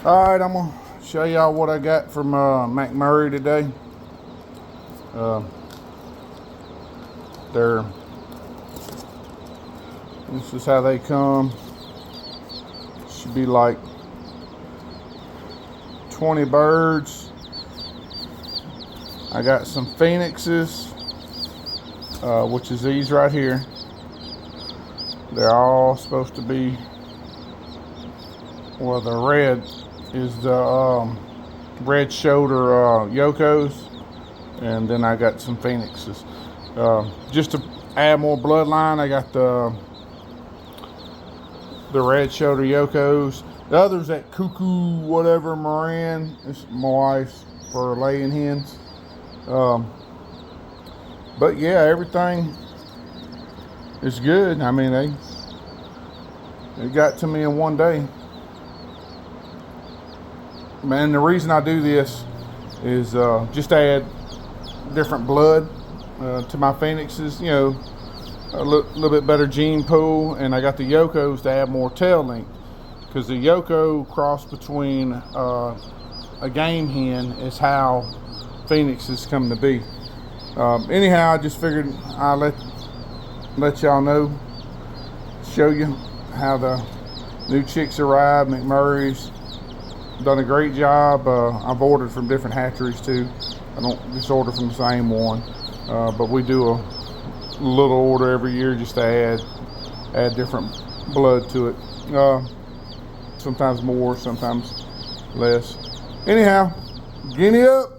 All right, I'm gonna show y'all what I got from McMurray today. They're This is how they come. Should be like 20 birds. I got some phoenixes, which is these right here. They're all supposed to be, well, the red is the red shoulder yokos, and then I got some phoenixes. Just to add more bloodline, I got the red shoulder yokos. The others at Cuckoo whatever Moran, it's my wife's for laying hens. But yeah, everything is good. I mean, they got to me in one day. Man, the reason I do this is just to add different blood to my phoenixes, you know, a little bit better gene pool, and I got the yokos to add more tail length, because the yoko cross between a game hen is how phoenixes come to be. Anyhow, I just figured I'll let y'all know, show you how the new chicks arrived. McMurray's done a great job. I've ordered from different hatcheries too. I don't just order from the same one, but we do a little order every year just to add different blood to it. Sometimes more, sometimes less. Anyhow, guinea up.